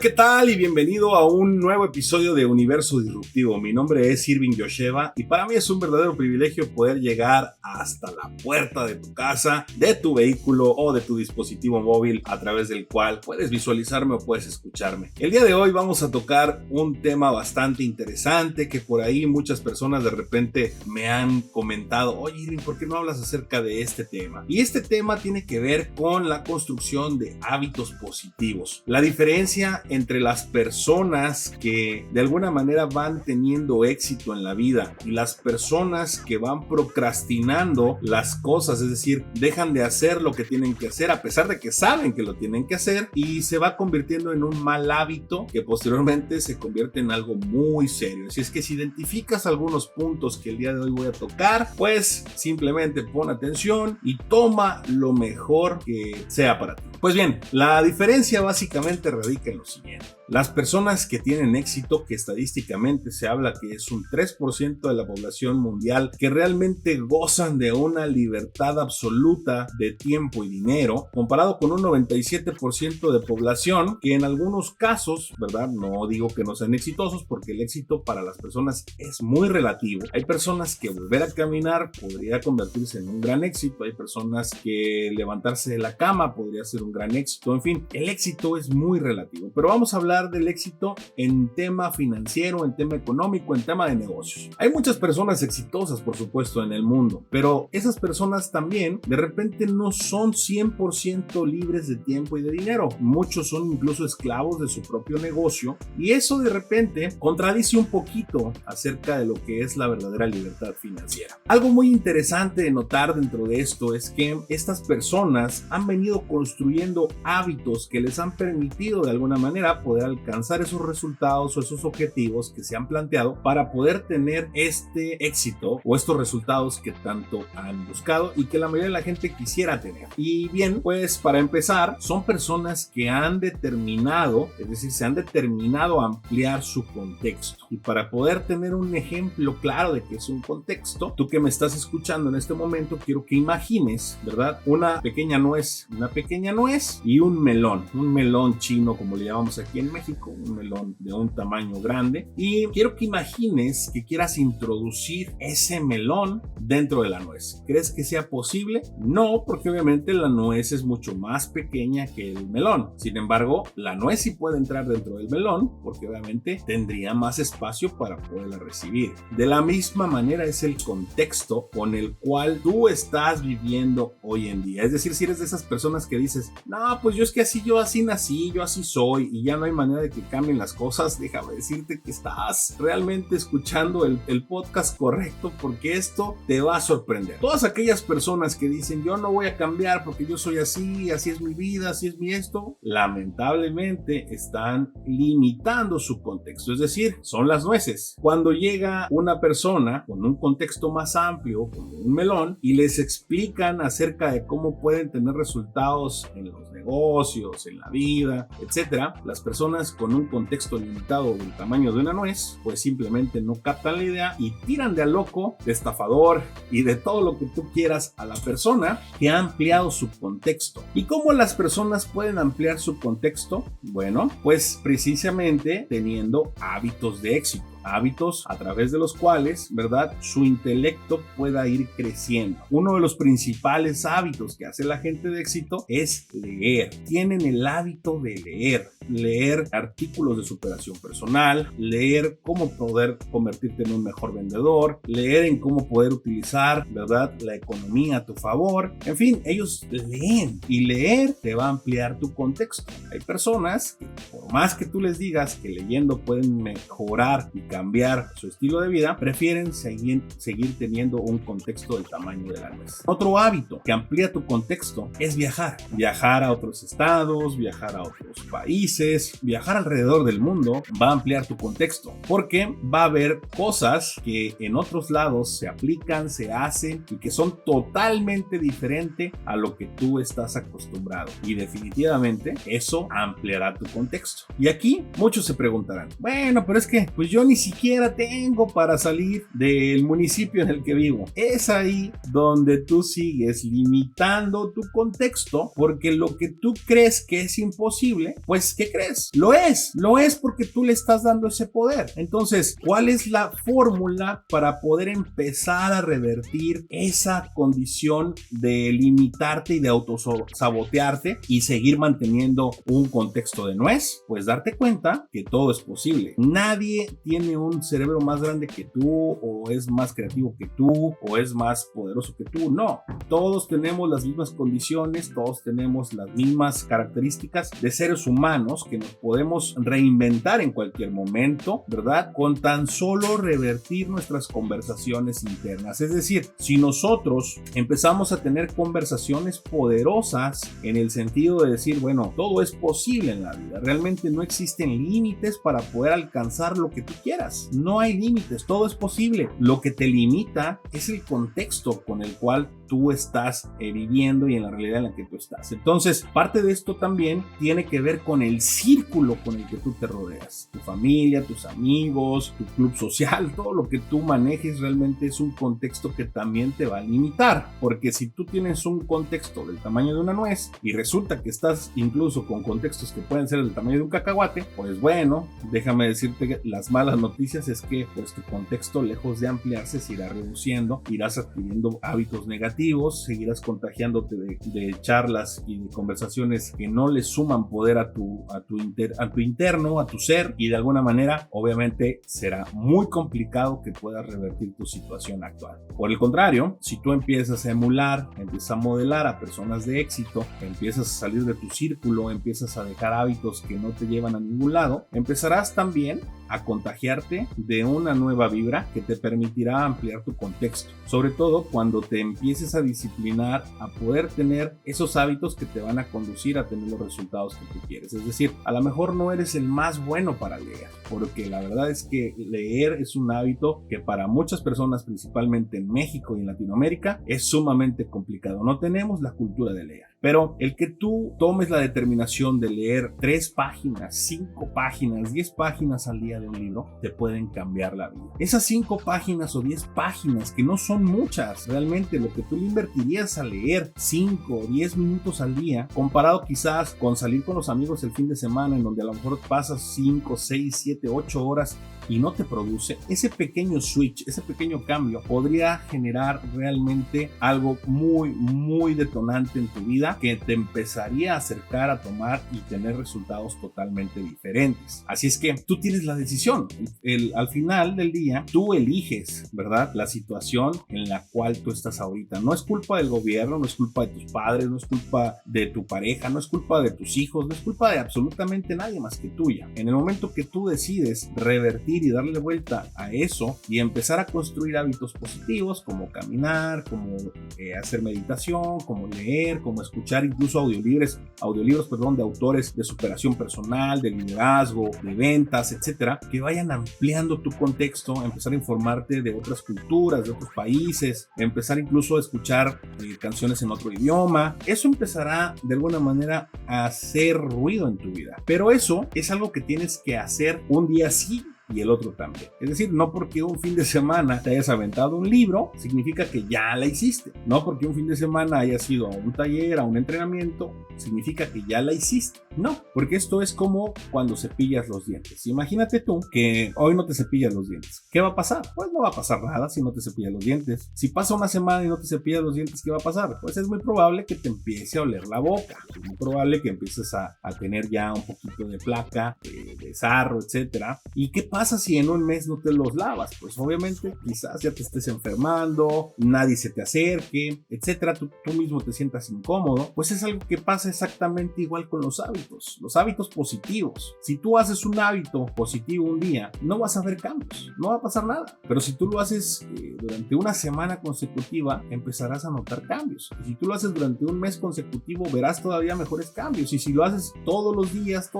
¿qué tal? Y bienvenido a un nuevo episodio de Universo Disruptivo. Mi nombre es Irving Yosheva y para mí es un verdadero privilegio poder llegar hasta la puerta de tu casa, de tu vehículo o de tu dispositivo móvil a través del cual puedes visualizarme o puedes escucharme. El día de hoy vamos a tocar un tema bastante interesante que por ahí muchas personas de repente me han comentado: oye Irving, ¿por qué no hablas acerca de este tema? Y este tema tiene que ver con la construcción de hábitos positivos. La diferencia entre las personas que de alguna manera van teniendo éxito en la vida y las personas que van procrastinando las cosas, es decir, dejan de hacer lo que tienen que hacer a pesar de que saben que lo tienen que hacer, y se va convirtiendo en un mal hábito que posteriormente se convierte en algo muy serio. Así es que si identificas algunos puntos que el día de hoy voy a tocar, pues simplemente pon atención y toma lo mejor que sea para ti. Pues bien, la diferencia básicamente radica en lo siguiente. Las personas que tienen éxito, que estadísticamente se habla que es un 3% de la población mundial, que realmente gozan de una libertad absoluta de tiempo y dinero, comparado con un 97% de población que en algunos casos, ¿verdad? No digo que no sean exitosos, porque el éxito para las personas es muy relativo. Hay personas que volver a caminar podría convertirse en un gran éxito, hay personas que levantarse de la cama podría ser un gran éxito, en fin, el éxito es muy relativo, pero vamos a hablar del éxito en tema financiero, en tema económico, en tema de negocios. Hay muchas personas exitosas, por supuesto, en el mundo, pero esas personas también de repente no son 100% libres de tiempo y de dinero. Muchos son incluso esclavos de su propio negocio, y eso de repente contradice un poquito acerca de lo que es la verdadera libertad financiera. Algo muy interesante de notar dentro de esto es que estas personas han venido construyendo hábitos que les han permitido de alguna manera poder alcanzar esos resultados o esos objetivos que se han planteado para poder tener este éxito o estos resultados que tanto han buscado y que la mayoría de la gente quisiera tener. Y bien, pues para empezar, son personas que han determinado, es decir, se han determinado a ampliar su contexto. Y para poder tener un ejemplo claro de que es un contexto, tú que me estás escuchando en este momento, quiero que imagines, ¿verdad? Una pequeña nuez y un melón chino, como le llamamos aquí en México, un melón de un tamaño grande, y quiero que imagines que quieras introducir ese melón dentro de la nuez. ¿Crees que sea posible? No, porque obviamente la nuez es mucho más pequeña que el melón. Sin embargo, la nuez sí puede entrar dentro del melón, porque obviamente tendría más espacio para poderla recibir. De la misma manera es el contexto con el cual tú estás viviendo hoy en día. Es decir, si eres de esas personas que dices: no, pues yo así nací, yo así soy, y ya no hay manera de que cambien las cosas, déjame decirte que estás realmente escuchando el podcast correcto, porque esto te va a sorprender. Todas aquellas personas que dicen: yo no voy a cambiar porque yo soy así es mi vida, así es mi esto, lamentablemente están limitando su contexto, es decir, son las nueces. Cuando llega una persona con un contexto más amplio, como un melón, y les explican acerca de cómo pueden tener resultados en los negocios, en la vida, etcétera, las personas con un contexto limitado del tamaño de una nuez, pues simplemente no captan la idea y tiran de a loco, de estafador y de todo lo que tú quieras a la persona que ha ampliado su contexto. ¿Y cómo las personas pueden ampliar su contexto? Bueno, pues precisamente teniendo hábitos de éxito. Hábitos a través de los cuales, ¿verdad?, su intelecto pueda ir creciendo. Uno de los principales hábitos que hace la gente de éxito es leer. Tienen el hábito de leer artículos de superación personal, leer cómo poder convertirte en un mejor vendedor, leer en cómo poder utilizar, ¿verdad?, la economía a tu favor. En fin, ellos leen, y leer te va a ampliar tu contexto. Hay personas que, por más que tú les digas que leyendo pueden mejorar y cambiar su estilo de vida, prefieren seguir teniendo un contexto del tamaño de la nuez. Otro hábito que amplía tu contexto es viajar a otros estados, viajar a otros países, viajar alrededor del mundo va a ampliar tu contexto, porque va a haber cosas que en otros lados se aplican, se hacen y que son totalmente diferentes a lo que tú estás acostumbrado, y definitivamente eso ampliará tu contexto. Y aquí muchos se preguntarán: bueno, pero es que pues yo ni siquiera tengo para salir del municipio en el que vivo. Es ahí donde tú sigues limitando tu contexto, porque lo que tú crees que es imposible, pues ¿qué crees? Lo es porque tú le estás dando ese poder. Entonces, ¿cuál es la fórmula para poder empezar a revertir esa condición de limitarte y de autosabotearte y seguir manteniendo un contexto de nuez? Pues darte cuenta que todo es posible. Nadie tiene un cerebro más grande que tú, o es más creativo que tú, o es más poderoso que tú. No, todos tenemos las mismas condiciones, todos tenemos las mismas características de seres humanos que nos podemos reinventar en cualquier momento, ¿verdad? Con tan solo revertir nuestras conversaciones internas. Es decir, si nosotros empezamos a tener conversaciones poderosas en el sentido de decir, bueno, todo es posible en la vida, realmente no existen límites para poder alcanzar lo que tú quieras. No hay límites, todo es posible. Lo que te limita es el contexto con el cual tú estás viviendo y en la realidad en la que tú estás. Entonces, parte de esto también tiene que ver con el círculo con el que tú te rodeas. Tu familia, tus amigos, tu club social, todo lo que tú manejes realmente es un contexto que también te va a limitar. Porque si tú tienes un contexto del tamaño de una nuez y resulta que estás incluso con contextos que pueden ser del tamaño de un cacahuate, pues bueno, déjame decirte que las malas noticias es que pues tu contexto, lejos de ampliarse, se irá reduciendo, irás adquiriendo hábitos negativos, seguirás contagiándote de charlas y de conversaciones que no le suman poder a tu interno, a tu ser, y de alguna manera obviamente será muy complicado que puedas revertir tu situación actual. Por el contrario, si tú empiezas a emular, empiezas a modelar a personas de éxito, empiezas a salir de tu círculo, empiezas a dejar hábitos que no te llevan a ningún lado, empezarás también a contagiarte de una nueva vibra que te permitirá ampliar tu contexto, sobre todo cuando te empieces a disciplinar a poder tener esos hábitos que te van a conducir a tener los resultados que tú quieres. Es decir, a lo mejor no eres el más bueno para leer, porque la verdad es que leer es un hábito que para muchas personas, principalmente en México y en Latinoamérica, es sumamente complicado. No tenemos la cultura de leer. Pero el que tú tomes la determinación de leer 3 páginas, 5 páginas, 10 páginas al día de un libro, te pueden cambiar la vida. Esas 5 páginas o 10 páginas, que no son muchas, realmente lo que tú le invertirías a leer 5 o 10 minutos al día, comparado quizás con salir con los amigos el fin de semana, en donde a lo mejor pasas 5, 6, 7, 8 horas y no te produce, ese pequeño switch, ese pequeño cambio podría generar realmente algo muy, muy detonante en tu vida, que te empezaría a acercar a tomar y tener resultados totalmente diferentes. Así es que tú tienes la decisión. Al final del día, tú eliges, ¿verdad?, la situación en la cual tú estás ahorita. No es culpa del gobierno, no es culpa de tus padres, no es culpa de tu pareja, no es culpa de tus hijos, no es culpa de absolutamente nadie más que tuya. En el momento que tú decides revertir y darle vuelta a eso y empezar a construir hábitos positivos, como caminar, como hacer meditación, como leer, como escuchar incluso audiolibros, de autores de superación personal, de liderazgo, de ventas, etcétera, que vayan ampliando tu contexto, empezar a informarte de otras culturas, de otros países, empezar incluso a escuchar canciones en otro idioma. Eso empezará de alguna manera a hacer ruido en tu vida, pero eso es algo que tienes que hacer un día sí y el otro también. Es decir, no porque un fin de semana te hayas aventado un libro, significa que ya la hiciste. No porque un fin de semana hayas ido a un taller, a un entrenamiento, significa que ya la hiciste. No, porque esto es como cuando cepillas los dientes. Imagínate tú que hoy no te cepillas los dientes. ¿Qué va a pasar? Pues no va a pasar nada si no te cepillas los dientes. Si pasa una semana y no te cepillas los dientes, ¿qué va a pasar? Pues es muy probable que te empiece a oler la boca. Es muy probable que empieces a tener ya un poquito de placa, de sarro, etcétera. ¿Y qué pasa si en un mes no te los lavas? Pues obviamente quizás ya te estés enfermando, nadie se te acerque, etcétera, tú mismo te sientas incómodo. Pues es algo que pasa exactamente igual con los hábitos positivos. Si tú haces un hábito positivo un día, no vas a ver cambios, no va a pasar nada. Pero si tú lo haces durante una semana consecutiva, empezarás a notar cambios. Y si tú lo haces durante un mes consecutivo, verás todavía mejores cambios. Y si lo haces todos los días,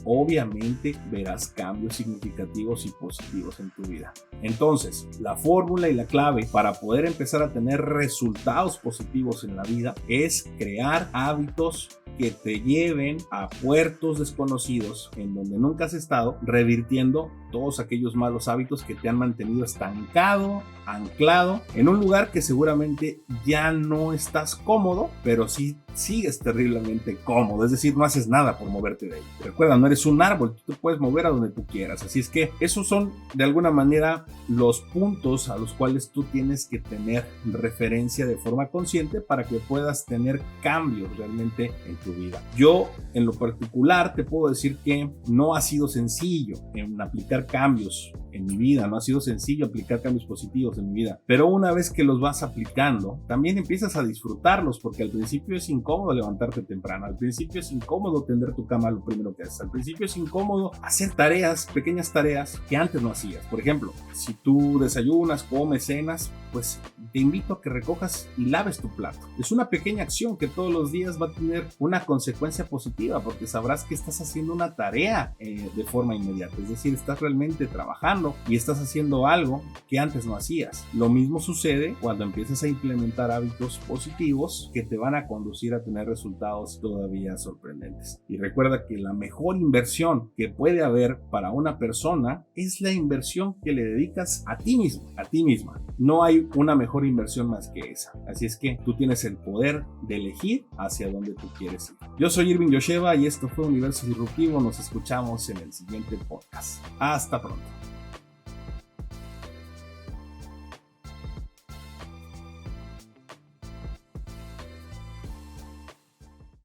obviamente verás cambios. cambios significativos y positivos en tu vida. Entonces, la fórmula y la clave para poder empezar a tener resultados positivos en la vida es crear hábitos que te lleven a puertos desconocidos en donde nunca has estado, revirtiendo todos aquellos malos hábitos que te han mantenido estancado, anclado en un lugar que seguramente ya no estás cómodo, pero sí sigues terriblemente cómodo, es decir, no haces nada por moverte de ahí. Recuerda, no eres un árbol, tú te puedes mover a donde tú quieras, así es que esos son de alguna manera los puntos a los cuales tú tienes que tener referencia de forma consciente para que puedas tener cambios realmente en tu vida. Yo en lo particular te puedo decir que no ha sido sencillo en aplicar cambios en mi vida, no ha sido sencillo aplicar cambios positivos en mi vida, pero una vez que los vas aplicando, también empiezas a disfrutarlos, porque al principio es incómodo levantarte temprano, al principio es incómodo tender tu cama lo primero que haces, al principio es incómodo hacer tareas, pequeñas tareas que antes no hacías. Por ejemplo, si tú desayunas, comes, cenas, pues te invito a que recojas y laves tu plato. Es una pequeña acción que todos los días va a tener una consecuencia positiva, porque sabrás que estás haciendo una tarea de forma inmediata, es decir, estás realmente trabajando y estás haciendo algo que antes no hacías. Lo mismo sucede cuando empiezas a implementar hábitos positivos que te van a conducir a tener resultados todavía sorprendentes. Y recuerda que la mejor inversión que puede haber para una persona es la inversión que le dedicas a ti mismo, a ti misma. No hay una mejor inversión más que esa. Así es que tú tienes el poder de elegir hacia dónde tú quieres ir. Yo soy Irving Yosheva y esto fue Universo Disruptivo. Nos escuchamos en el siguiente podcast. Hasta pronto.